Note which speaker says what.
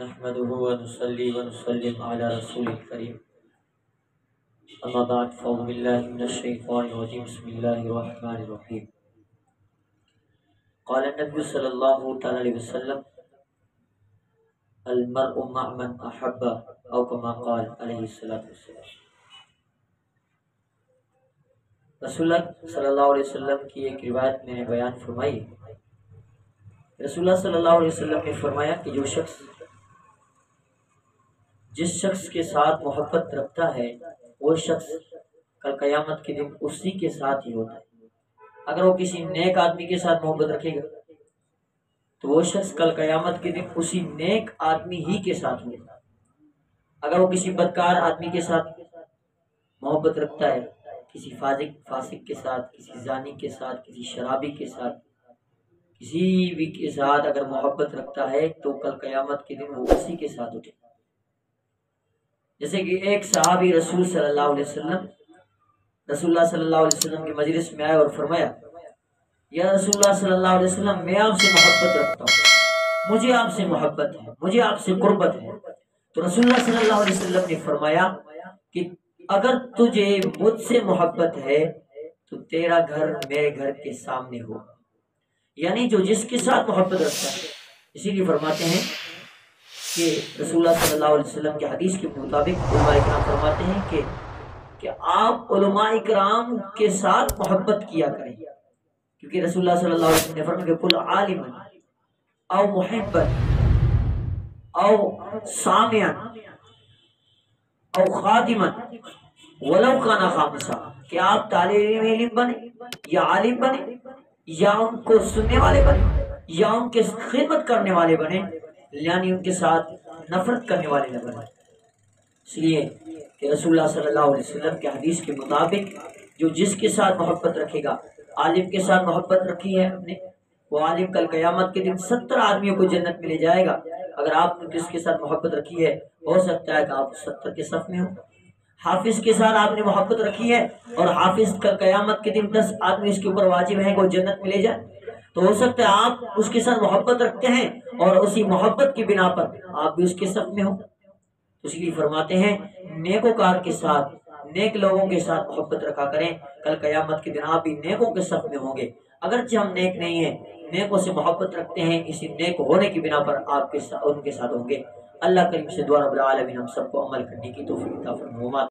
Speaker 1: نحمده ونصلي ونسلم على رسول الكريم اما بعد فاعوذ بالله من الشيطان الرجيم بسم الله الرحمن الرحيم قال النبي صلى الله تعالى عليه وسلم المرء مع من احب او كما قال عليه الصلاة والسلام۔ رسول اللہ صلی اللہ علیہ وسلم کی ایک روایت میں نے بیان فرمائی۔ رسول اللہ صلی اللہ علیہ وسلم نے فرمایا کہ جس شخص کے ساتھ محبت رکھتا ہے وہ شخص کل قیامت کے دن اسی کے ساتھ ہی ہوتا ہے۔ اگر وہ کسی نیک آدمی کے ساتھ محبت رکھے گا تو وہ شخص کل قیامت کے دن اسی نیک آدمی ہی کے ساتھ ہوگا۔ اگر وہ کسی بدکار آدمی کے ساتھ محبت رکھتا ہے، کسی فاسق کے ساتھ، کسی زانی کے ساتھ، کسی شرابی کے ساتھ، کسی بھی کے ساتھ اگر محبت رکھتا ہے تو کل قیامت کے دن وہ اسی کے ساتھ اٹھے۔ جیسے کہ ایک صحابی رسول صلی اللہ علیہ وسلم کی مجلس میں آئے اور فرمایا، یا رسول اللہ صلی اللہ علیہ وسلم، میں آپ سے محبت رکھتا ہوں، مجھے آپ سے محبت ہے، مجھے آپ سے قربت ہے۔ تو رسول اللہ صلی اللہ علیہ وسلم نے فرمایا کہ اگر تجھے مجھ سے محبت ہے تو تیرا گھر میرے گھر کے سامنے ہو، یعنی جو جس کے ساتھ محبت رکھتا ہے۔ اسی لیے فرماتے ہیں کہ رسول اللہ صلی اللہ علیہ وسلم کے حدیث کے مطابق علماء اکرام فرماتے ہیں کہ آپ علماء اکرام کے ساتھ محبت کیا کریں، کیونکہ رسول اللہ صلی اللہ علیہ وسلم نے فرمایا کہ کل عالما او محبا او سامعا او خادما ولو کان خامسا، کہ آپ طالب علم بنے یا عالم بنے یا ان کو سننے والے بنے یا ان کے خدمت کرنے والے بنے، یعنی ان کے ساتھ نفرت کرنے والے نہ بنے۔ اس لیے کہ رسول اللہ صلی اللہ علیہ وسلم کے حدیث کے مطابق جو جس کے ساتھ محبت رکھے گا، عالم کے ساتھ محبت رکھی ہے ہم نے، وہ عالم کل قیامت کے دن 70 آدمیوں کو جنت میں لے جائے گا۔ اگر آپ نے کس کے ساتھ محبت رکھی ہے، ہو سکتا ہے کہ آپ 70 کے صف میں ہو۔ حافظ کے ساتھ آپ نے محبت رکھی ہے اور حافظ کل قیامت کے دن 10 آدمی اس کے اوپر واجب ہیں کہ وہ جنت میں لے جائے، تو ہو سکتا ہے آپ اس کے ساتھ محبت رکھتے ہیں اور اسی محبت کی بنا پر آپ بھی اس کے صف میں ہوں۔ اس لیے فرماتے ہیں نیکوکار کے ساتھ، نیک لوگوں کے ساتھ محبت رکھا کریں، کل قیامت کے دن آپ بھی نیکوں کے صف میں ہوں گے۔ اگرچہ ہم نیک نہیں ہیں، نیکوں سے محبت رکھتے ہیں، اسی نیک ہونے کی بنا پر آپ ان کے ساتھ ہوں گے۔ اللہ کریم سے دعا رب العالمین ہم سب کو عمل کرنے کی توفیق عطا فرمائے۔